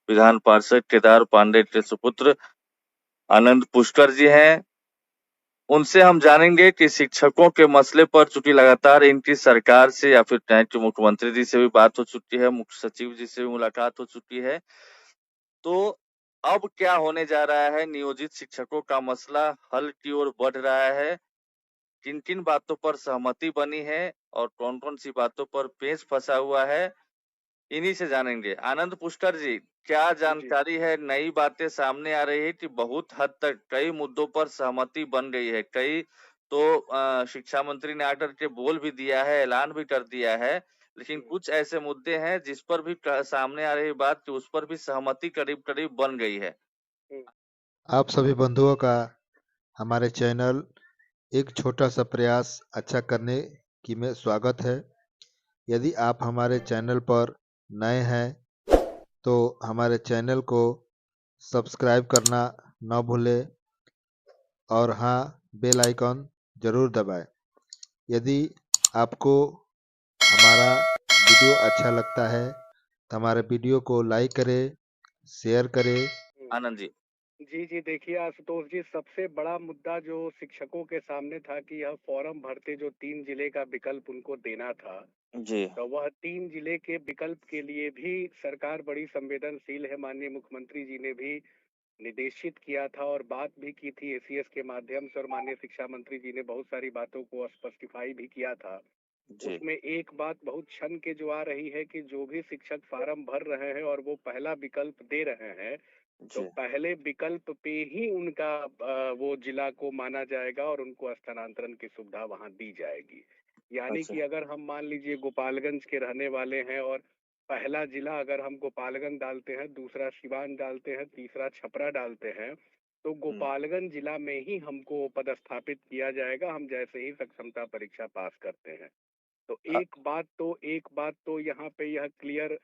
विधान पार्षद केदार पांडे के सुपुत्र आनंद पुष्कर जी हैं। उनसे हम जानेंगे कि शिक्षकों के मसले पर चूंकि लगातार इनकी सरकार से या फिर चाहे कि मुख्यमंत्री जी से भी बात हो चुकी है, मुख्य सचिव जी से भी मुलाकात हो चुकी है, तो अब क्या होने जा रहा है? नियोजित शिक्षकों का मसला हल की ओर बढ़ रहा है। किन किन बातों पर सहमति बनी है और कौन कौन सी बातों पर पेच फंसा हुआ है, इन्हीं से जानेंगे। आनंद पुष्कर जी, क्या जानकारी है? नई बातें सामने आ रही है कि बहुत हद तक कई मुद्दों पर सहमति बन गई है। कई तो शिक्षा मंत्री ने आकर के बोल भी दिया है, ऐलान भी कर दिया है, लेकिन कुछ ऐसे मुद्दे हैं जिस पर भी सामने आ रही बात कि उस पर भी सहमति करीब करीब बन गई है। आप सभी बंधुओं का हमारे चैनल एक छोटा सा प्रयास अच्छा करने की में स्वागत है। यदि आप हमारे चैनल पर नए हैं तो हमारे चैनल को सब्सक्राइब करना न भूलें और हाँ, बेल आइकॉन जरूर दबाएं। यदि आपको हमारा वीडियो अच्छा लगता है तो हमारे वीडियो को लाइक करें, शेयर करें। आनंद जी। जी, देखिए आशुतोष जी, सबसे बड़ा मुद्दा जो शिक्षकों के सामने था कि यह फॉर्म भरते जो 3 जिले का विकल्प उनको देना था, जी तो वह 3 जिले के विकल्प के लिए भी सरकार बड़ी संवेदनशील है। माननीय मुख्यमंत्री जी ने भी निर्देशित किया था और बात भी की थी एसीएस के माध्यम से, और माननीय शिक्षा मंत्री जी ने बहुत सारी बातों को स्पष्टिफाई भी किया था। जी उसमें एक बात बहुत क्षण के जो आ रही है कि जो भी शिक्षक फार्म भर रहे हैं और वो पहला विकल्प दे रहे हैं, तो जी पहले विकल्प पे ही उनका वो जिला को माना जाएगा और उनको स्थानांतरण की सुविधा वहां दी जाएगी। यानी अच्छा। कि अगर हम मान लीजिए गोपालगंज के रहने वाले हैं और पहला जिला अगर हम गोपालगंज डालते हैं, दूसरा सिवान डालते हैं, तीसरा छपरा डालते हैं, तो गोपालगंज जिला में ही हमको पदस्थापित किया जाएगा, हम जैसे ही सक्षमता परीक्षा पास करते हैं। तो अ- एक बात तो यहाँ पे यह क्लियर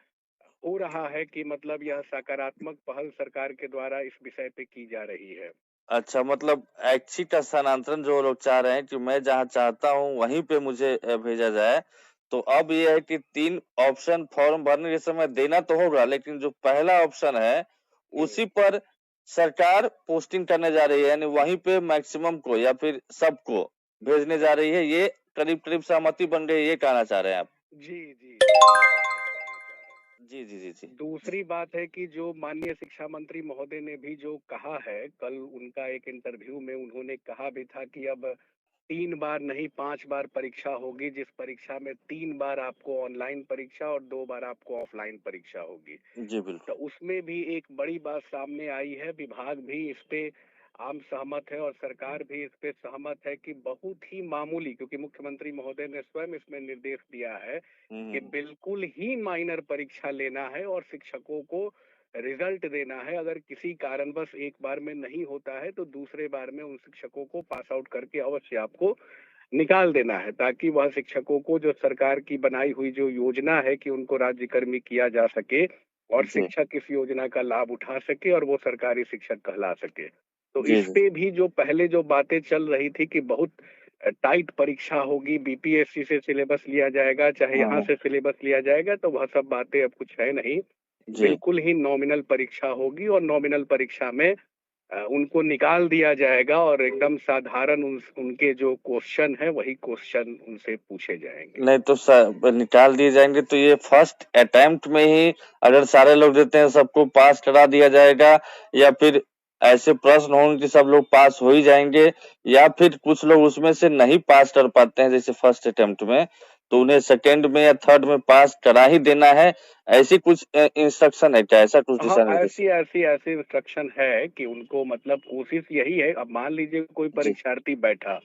हो रहा है कि मतलब यह सकारात्मक पहल सरकार के द्वारा इस विषय पे की जा रही है। अच्छा, मतलब ऐच्छिक स्थानांतरण जो लोग चाह रहे हैं कि मैं जहाँ चाहता हूँ वहीं पे मुझे भेजा जाए, तो अब ये है कि 3 ऑप्शन फॉर्म भरने के समय देना तो होगा, लेकिन जो पहला ऑप्शन है उसी पर सरकार पोस्टिंग करने जा रही है, यानी वहीं पे मैक्सिमम को या फिर सबको भेजने जा रही है। ये करीब करीब सहमति बन गई, ये कहना चाह रहे हैं आप? जी, ये बात हम कहना चाह रहे हैं। जी जी जी जी। दूसरी बात है कि जो माननीय शिक्षा मंत्री महोदय ने भी जो कहा है, कल उनका एक इंटरव्यू में उन्होंने कहा भी था कि अब 3 बार नहीं 5 बार परीक्षा होगी, जिस परीक्षा में 3 बार आपको ऑनलाइन परीक्षा और 2 बार आपको ऑफलाइन परीक्षा होगी। जी बिल्कुल। तो उसमें भी एक बड़ी बात सामने आई है, विभाग भी इस पे आम सहमत है और सरकार भी इस पे सहमत है कि बहुत ही मामूली, क्योंकि मुख्यमंत्री महोदय ने स्वयं इसमें निर्देश दिया है कि हम्म। बिल्कुल ही माइनर परीक्षा लेना है और शिक्षकों को रिजल्ट देना है। अगर किसी कारणवश एक बार में नहीं होता है तो दूसरे बार में उन शिक्षकों को पास आउट करके अवश्य आपको निकाल देना है, ताकि वह शिक्षकों को जो सरकार की बनाई हुई जो योजना है कि उनको राज्यकर्मी किया जा सके और जी शिक्षक इस योजना का लाभ उठा सके और वो सरकारी शिक्षक कहला सके। तो जी इस जी। पे भी जो पहले जो बातें चल रही थी कि बहुत टाइट परीक्षा होगी, बीपीएससी से सिलेबस लिया जाएगा, चाहे यहाँ हम्म। से सिलेबस लिया जाएगा, तो वह सब बातें अब कुछ है नहीं। जी। बिल्कुल ही नॉमिनल परीक्षा होगी और नॉमिनल परीक्षा में उनको निकाल दिया जाएगा और एकदम साधारण उनके जो क्वेश्चन है वही क्वेश्चन उनसे पूछे जाएंगे। नहीं तो निकाल दिए जाएंगे तो ये फर्स्ट अटेम्प्ट में ही अगर सारे लोग देते हैं सबको पास करा दिया जाएगा, या फिर ऐसे प्रश्न होंगे कि सब लोग पास हो ही जाएंगे, या फिर कुछ लोग उसमें से नहीं पास कर पाते हैं जैसे फर्स्ट अटेम्प्ट में, तो उन्हें सेकेंड में या थर्ड में पास करा ही देना है? ऐसी कुछ इंस्ट्रक्शन है क्या? ऐसा कुछ हाँ, दिशा निर्देश? ऐसी इंस्ट्रक्शन है कि उनको मतलब कोशिश यही है। अब मान लीजिए कोई जी परीक्षार्थी बैठा,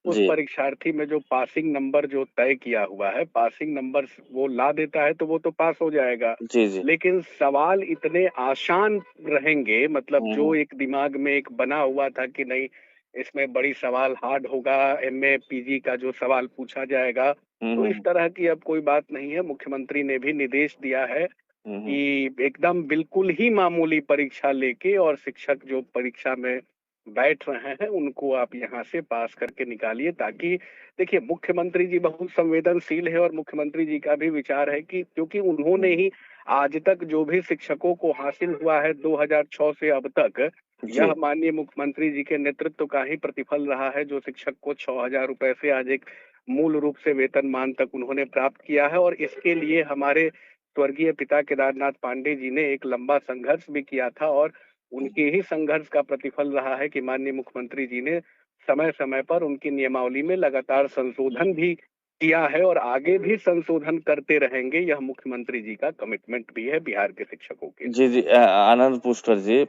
उस जी परीक्षार्थी में जो पासिंग नंबर जो तय किया हुआ है, पासिंग नंबर वो ला देता है तो वो तो पास हो जाएगा। जी जी। लेकिन सवाल इतने आसान रहेंगे, मतलब जो हम्म। एक दिमाग में एक बना हुआ था कि नहीं इसमें बड़ी सवाल हार्ड होगा, एमए पीजी का जो सवाल पूछा जाएगा, तो इस हम्म। तरह की अब कोई बात नहीं है। मुख्यमंत्री ने भी निर्देश दिया है हम्म। कि एकदम बिल्कुल ही मामूली परीक्षा लेके और शिक्षक जो परीक्षा में बैठ रहे हैं उनको आप यहाँ से पास करके निकालिए, ताकि देखिए मुख्यमंत्री जी बहुत संवेदनशील है और मुख्यमंत्री जी का भी विचार है कि क्योंकि उन्होंने ही आज तक जो भी शिक्षकों को हासिल हुआ है 2006 से अब तक, जी यह माननीय मुख्यमंत्री जी के नेतृत्व का ही प्रतिफल रहा है, जो शिक्षक को 6,000 रुपए से आज एक मूल रूप से वेतनमान तक उन्होंने प्राप्त किया है। और इसके लिए हमारे स्वर्गीय पिता केदारनाथ पांडे जी ने एक लंबा संघर्ष भी किया था, और उनके ही संघर्ष का प्रतिफल रहा है कि माननीय मुख्यमंत्री जी ने समय समय पर उनकी नियमावली में लगातार संशोधन भी किया है, और आगे भी संशोधन करते रहेंगे। यह मुख्यमंत्री जी का कमिटमेंट भी है बिहार के शिक्षकों के लिए। जी आनंद पुष्कर जी,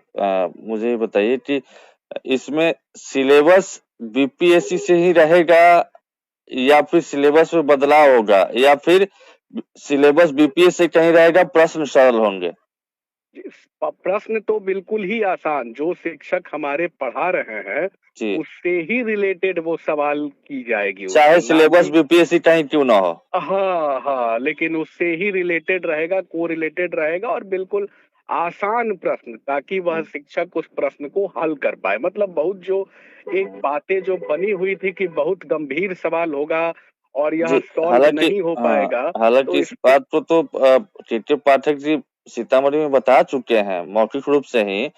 मुझे बताइए कि इसमें सिलेबस बीपीएससी से ही रहेगा या फिर सिलेबस में बदलाव होगा, या फिर सिलेबस बीपीएस से कहीं रहेगा, प्रश्न सरल होंगे? प्रश्न तो बिल्कुल ही आसान, जो शिक्षक हमारे पढ़ा रहे हैं जी, उससे ही रिलेटेड वो सवाल की जाएगी चाहे उसमें, ना सिलेबस कि बीपीएससी कहीं क्यों ना हो। हाँ हाँ, लेकिन उससे ही रिलेटेड रहेगा, को रिलेटेड रहेगा, और बिल्कुल आसान प्रश्न, ताकि वह शिक्षक उस प्रश्न को हल कर पाए। मतलब बहुत जो एक बातें जो बनी हुई थी कि बहुत गंभीर सवाल होगा और यह जी, सॉल्व हालांकि नहीं हो पाएगा, तो हालांकि इस इसके बात को तो टीटी पाठक जी सीतामढ़ी में बता चुके हैं मौखिक रूप से ही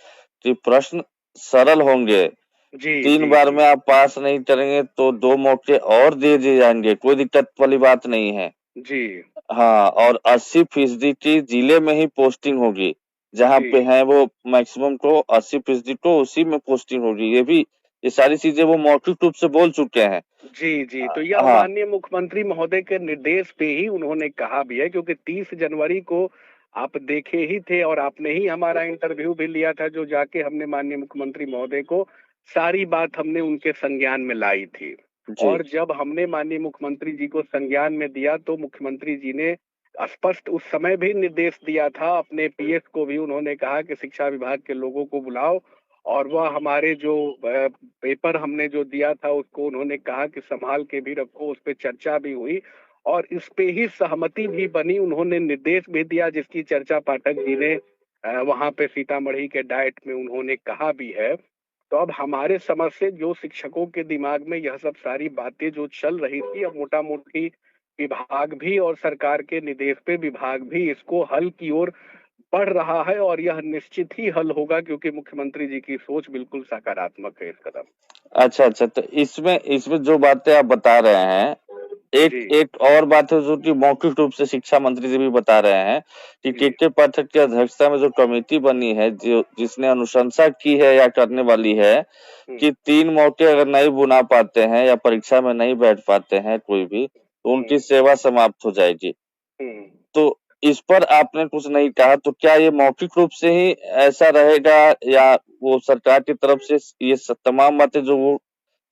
कि प्रश्न सरल होंगे। जी 3 जी बार जी में आप पास नहीं करेंगे तो 2 मौके और दे दिए जाएंगे, कोई दिक्कत वाली बात नहीं है। जी हाँ, और 80% की जिले में ही पोस्टिंग होगी, जहाँ जी पे है वो मैक्सिमम को 80% को उसी में पोस्टिंग होगी। ये सारी चीजें वो मौखिक रूप से बोल चुके हैं। जी जी, तो यह हाँ माननीय मुख्यमंत्री महोदय के निर्देश पे ही उन्होंने कहा भी है, क्योंकि 30 जनवरी को आप देखे ही थे, और आपने ही हमारा इंटरव्यू भी लिया था, जो जाके हमने माननीय मुख्यमंत्री महोदय को सारी बात हमने उनके संज्ञान में लाई थी। जी और जब हमने माननीय मुख्यमंत्री जी को संज्ञान में दिया, तो मुख्यमंत्री जी ने स्पष्ट उस समय भी निर्देश दिया था, अपने पीएस को भी उन्होंने कहा कि शिक्षा विभाग के लोगों को बुलाओ, और वह हमारे जो पेपर हमने जो दिया था उसको उन्होंने कहा कि संभाल के भी रखो, उस पर चर्चा भी हुई, और इस पे ही सहमति भी बनी। उन्होंने निर्देश भी दिया, जिसकी चर्चा पाठक जी ने वहां पे सीतामढ़ी के डाइट में उन्होंने कहा भी है। तो अब हमारे समझ से जो शिक्षकों के दिमाग में यह सब सारी बातें जो चल रही थी, अब मोटा मोटी विभाग भी और सरकार के निर्देश पे विभाग भी इसको हल की ओर बढ़ रहा है, और यह निश्चित ही हल होगा, क्योंकि मुख्यमंत्री जी की सोच बिल्कुल सकारात्मक है इस कदम। अच्छा तो इसमें इसमें जो बातें आप बता रहे हैं, एक जी एक और बात है जो कि मौखिक रूप से शिक्षा मंत्री जी भी बता रहे हैं कि जी टीटी पाठक की अध्यक्षता में जो कमेटी बनी है, जो जिसने अनुशंसा की है या करने वाली है हम्म कि 3 मौके अगर नहीं बुना पाते हैं या परीक्षा में नहीं बैठ पाते हैं कोई भी, तो उनकी हम्म सेवा समाप्त हो जाएगी। हम्म तो इस पर आपने कुछ नहीं कहा, तो क्या ये मौखिक रूप से ही ऐसा रहेगा, या वो सरकार की तरफ से ये तमाम बातें जो वो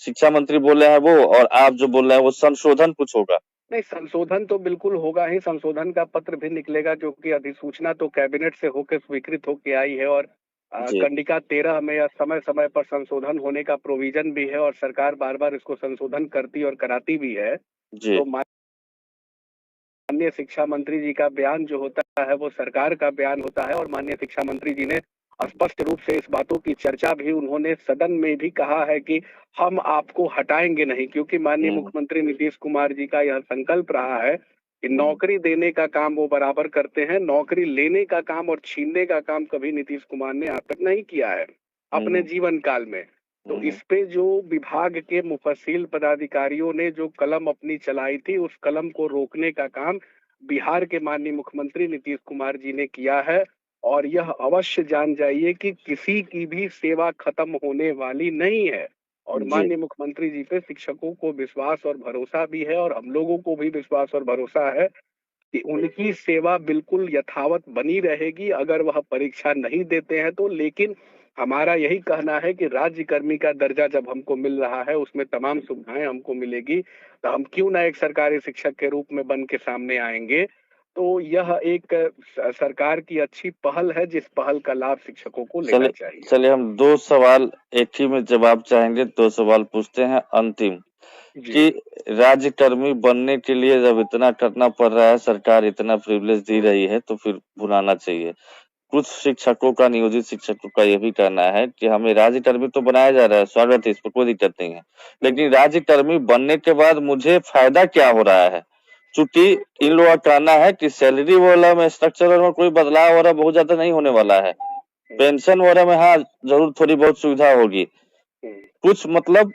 शिक्षा मंत्री बोले हैं वो और आप जो बोल रहे हैं वो संशोधन कुछ होगा? नहीं, संशोधन तो बिल्कुल होगा ही, संशोधन का पत्र भी निकलेगा, क्योंकि अधिसूचना तो कैबिनेट से होकर स्वीकृत होके आई है, और जी कंडिका 13 में यह समय समय पर संशोधन होने का प्रोविजन भी है, और सरकार बार बार इसको संशोधन करती और कराती भी है। जी तो माननीय शिक्षा मंत्री जी का बयान जो होता है वो सरकार का बयान होता है, और माननीय शिक्षा मंत्री जी ने स्पष्ट रूप से इस बातों की चर्चा भी उन्होंने सदन में भी कहा है कि हम आपको हटाएंगे नहीं, क्योंकि माननीय हम्म मुख्यमंत्री नीतीश कुमार जी का यह संकल्प रहा है कि हम्म नौकरी देने का काम वो बराबर करते हैं, नौकरी लेने का काम और छीनने का काम कभी नीतीश कुमार ने आज तक नहीं किया है अपने हम्म जीवन काल में। तो हम्म इस पे जो विभाग के मुफस्सिल पदाधिकारियों ने जो कलम अपनी चलाई थी, उस कलम को रोकने का काम बिहार के माननीय मुख्यमंत्री नीतीश कुमार जी ने किया है। और यह अवश्य जान जाइए कि किसी की भी सेवा खत्म होने वाली नहीं है, और जी माननीय मुख्यमंत्री जी पे शिक्षकों को विश्वास और भरोसा भी है, और हम लोगों को भी विश्वास और भरोसा है कि उनकी सेवा बिल्कुल यथावत बनी रहेगी, अगर वह परीक्षा नहीं देते हैं तो। लेकिन हमारा यही कहना है कि राज्य कर्मी का दर्जा जब हमको मिल रहा है, उसमें तमाम सुविधाएं हमको मिलेगी, तो हम क्यों ना एक सरकारी शिक्षक के रूप में बन के सामने आएंगे। तो यह एक सरकार की अच्छी पहल है, जिस पहल का लाभ शिक्षकों को लेना चलिए चाहिए। चलिए हम 2 सवाल एक ही में जवाब चाहेंगे, 2 सवाल पूछते हैं अंतिम, जी कि राज्यकर्मी बनने के लिए जब इतना करना पड़ रहा है, सरकार इतना प्रिविलेज दे रही है, तो फिर बुलाना चाहिए। कुछ शिक्षकों का, नियोजित शिक्षकों का ये भी कहना है कि हमें राज्यकर्मी तो बनाया जा रहा है, स्वागत है, इस पर कोई दिक्कत नहीं है, लेकिन राज्यकर्मी बनने के बाद मुझे फायदा क्या हो रहा है? चूंकि इन लोगों का कहना है कि सैलरी वाला में स्ट्रक्चर में कोई बदलाव वगैरह बहुत ज्यादा नहीं होने वाला है। पेंशन वगैरह में हाँ जरूर थोड़ी बहुत सुविधा होगी, कुछ मतलब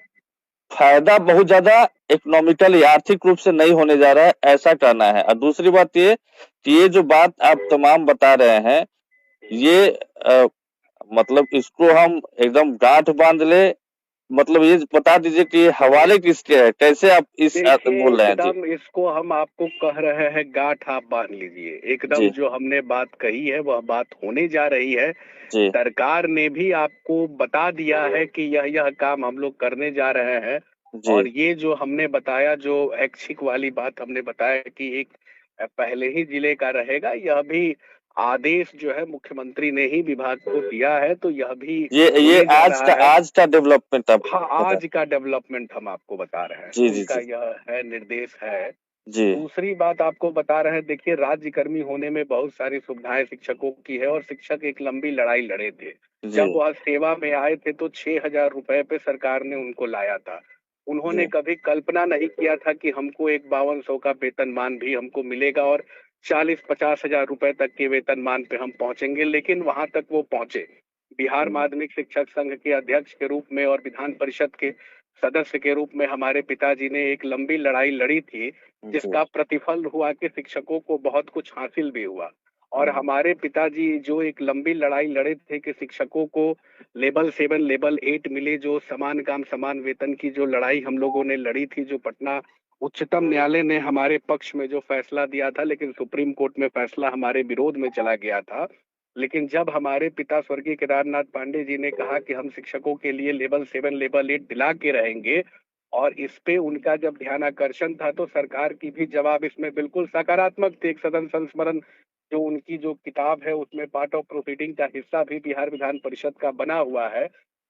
फायदा बहुत ज्यादा इकोनॉमिकली आर्थिक रूप से नहीं होने जा रहा है, ऐसा कहना है। और दूसरी बात ये कि ये जो बात आप तमाम बता रहे हैं ये मतलब इसको हम एकदम गांठ बांध ले, मतलब ये बता दीजिए कि ये हवाले किसके है, कैसे आप इस देखिए बोल रहे हैं जी। एकदम इसको हम आपको कह रहे हैं, गांठ आप बांध लीजिए। एकदम जी जो हमने बात कही है वह बात होने जा रही है। जी सरकार ने भी आपको बता दिया है कि यह काम हम लोग करने जा रहे हैं। जी और ये जो हमने बताया, जो ऐच्छिक वाली बात हमने बताया कि एक पहले ही जिले का रहेगा, यह भी आदेश जो है मुख्यमंत्री ने ही विभाग को दिया है, तो यह भी ये होने जा रहा है। आज का डेवलपमेंट आप हाँ, बता। आज का डेवलपमेंट हम आपको बता रहे हैं, जी जी उनका जी यह है निर्देश है। जी दूसरी बात आपको बता रहे हैं, देखिए राज्य कर्मी होने में बहुत सारी सुविधाएं शिक्षकों की है, और शिक्षक एक लंबी लड़ाई लड़े थे। जी जब वह सेवा में आए थे तो 6,000 रुपए पे सरकार ने उनको लाया था। उन्होंने जी कभी कल्पना नहीं किया था कि हमको एक 5200 का वेतनमान भी हमको मिलेगा, और 40-50 हजार रुपए तक के वेतनमान पे हम पहुंचेंगे, लेकिन वहां तक वो पहुंचे। बिहार माध्यमिक शिक्षक संघ के अध्यक्ष के रूप में और विधान परिषद के सदस्य के रूप में हमारे पिताजी ने एक लंबी लड़ाई लड़ी थी, जिसका प्रतिफल हुआ कि शिक्षकों को बहुत कुछ हासिल भी हुआ। और हमारे पिताजी जो एक लंबी लड़ाई लड़े थे कि शिक्षकों को लेवल 7 लेवल 8 मिले, जो समान काम समान वेतन की जो लड़ाई हम लोगों ने लड़ी थी, जो पटना उच्चतम न्यायालय ने हमारे पक्ष में जो फैसला दिया था, लेकिन सुप्रीम कोर्ट में फैसला हमारे विरोध में चला गया था। लेकिन जब हमारे पिता स्वर्गीय केदारनाथ पांडे जी ने कहा कि हम शिक्षकों के लिए लेवल 7 लेवल 8 दिला के रहेंगे, और इस पे उनका जब ध्यानाकर्षण था, तो सरकार की भी जवाब इसमें बिल्कुल सकारात्मक थे। एक सदन संस्मरण जो उनकी जो किताब है उसमें पार्ट ऑफ प्रोसीडिंग का हिस्सा भी बिहार विधान परिषद का बना हुआ है।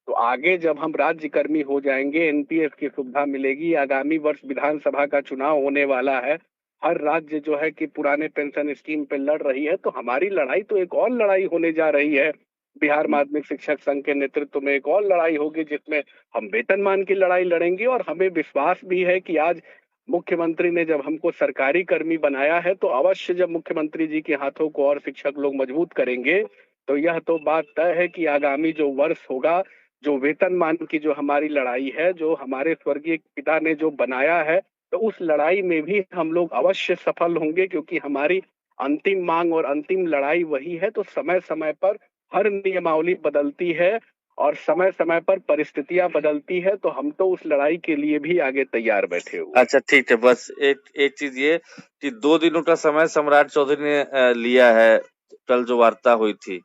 तो आगे जब हम राज्य कर्मी हो जाएंगे, एनपीएस की सुविधा मिलेगी। आगामी वर्ष विधानसभा का चुनाव होने वाला है, हर राज्य जो है कि पुराने पेंशन स्कीम पे लड़ रही है, तो हमारी लड़ाई तो एक और लड़ाई होने जा रही है। बिहार माध्यमिक शिक्षक संघ के नेतृत्व में एक और लड़ाई होगी, जिसमें हम वेतनमान की लड़ाई लड़ेंगे। और हमें विश्वास भी है कि आज मुख्यमंत्री ने जब हमको सरकारी कर्मी बनाया है, तो अवश्य जब मुख्यमंत्री जी के हाथों को और शिक्षक लोग मजबूत करेंगे, तो यह तो बात तय है कि आगामी जो वर्ष होगा, जो वेतनमान की जो हमारी लड़ाई है, जो हमारे स्वर्गीय पिता ने जो बनाया है, तो उस लड़ाई में भी हम लोग अवश्य सफल होंगे, क्योंकि हमारी अंतिम मांग और अंतिम लड़ाई वही है। तो समय समय पर हर नियमावली बदलती है और समय समय पर परिस्थितियां बदलती है, तो हम तो उस लड़ाई के लिए भी आगे तैयार बैठे हुए हैं। अच्छा ठीक है, बस एक चीज ये कि 2 दिनों का समय सम्राट चौधरी ने लिया है, कल जो वार्ता हुई थी,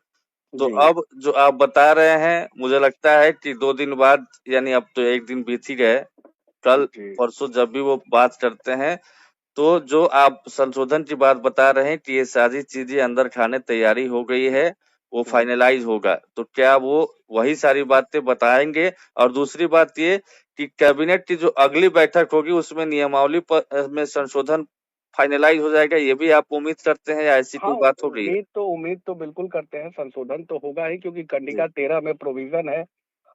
तो जी अब जो आप बता रहे हैं मुझे लगता है कि 2 दिन बाद, यानी अब तो 1 दिन बीत ही गए, कल जी परसों जब भी वो बात करते हैं, तो जो आप संशोधन की बात बता रहे हैं कि ये सारी चीजें अंदर खाने तैयारी हो गई है, वो फाइनलाइज होगा, तो क्या वो वही सारी बातें बताएंगे? और दूसरी बात ये कि कैबिनेट की जो अगली बैठक होगी उसमें नियमावली पर में संशोधन फाइनलाइज हो जाएगा, ये भी आप उम्मीद करते हैं या ऐसी हाँ, कोई बात हो गई है? उम्मीद तो बिल्कुल करते हैं, संशोधन तो होगा ही, क्योंकि जी कंडिका 13 में प्रोविजन है।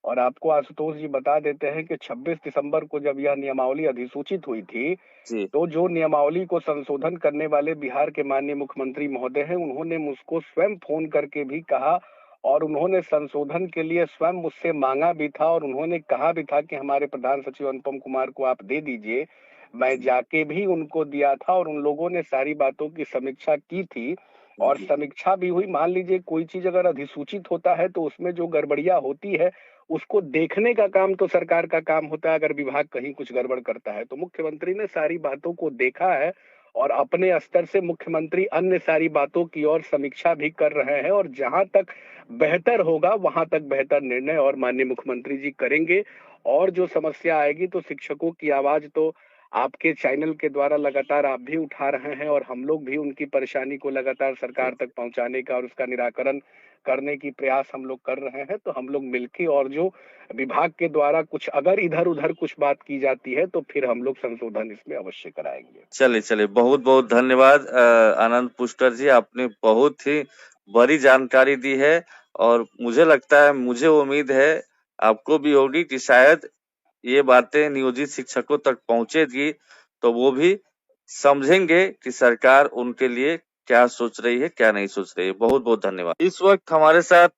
और आपको आशुतोष जी बता देते हैं कि 26 दिसंबर को जब यह नियमावली अधिसूचित हुई थी, जी तो जो नियमावली को संशोधन करने वाले बिहार के माननीय मुख्यमंत्री महोदय हैं, उन्होंने मुझको स्वयं फोन करके भी कहा, और उन्होंने संशोधन के लिए स्वयं मुझसे मांगा भी था, और उन्होंने कहा भी था कि हमारे प्रधान सचिव अनुपम कुमार को आप दे दीजिए। मैं जाके भी उनको दिया था, और उन लोगों ने सारी बातों की समीक्षा की थी, और जी समीक्षा भी हुई। मान लीजिए कोई चीज अगर अधिसूचित होता है, तो उसमें जो गड़बड़ियां होती है, उसको देखने का काम तो सरकार का काम होता है। अगर विभाग कहीं कुछ गड़बड़ करता है, तो मुख्यमंत्री ने सारी बातों को देखा है, और अपने स्तर से मुख्यमंत्री अन्य सारी बातों की और समीक्षा भी कर रहे हैं, और जहां तक बेहतर होगा वहां तक बेहतर निर्णय और माननीय मुख्यमंत्री जी करेंगे। और जो समस्या आएगी, तो शिक्षकों की आवाज तो आपके चैनल के द्वारा लगातार आप भी उठा रहे हैं, और हम लोग भी उनकी परेशानी को लगातार सरकार तक पहुंचाने का और उसका निराकरण करने की प्रयास हम लोग कर रहे हैं। तो हम लोग मिलके, और जो विभाग के द्वारा कुछ अगर इधर उधर कुछ बात की जाती है, तो फिर हम लोग संशोधन इसमें अवश्य कराएंगे। चलिए बहुत बहुत धन्यवाद आनंद पुष्कर जी, आपने बहुत ही बड़ी जानकारी दी है, और मुझे लगता है, मुझे उम्मीद है आपको भी होगी कि शायद ये बातें नियोजित शिक्षकों तक पहुंचेगी, तो वो भी समझेंगे कि सरकार उनके लिए क्या सोच रही है, क्या नहीं सोच रही है। बहुत बहुत धन्यवाद। इस वक्त हमारे साथ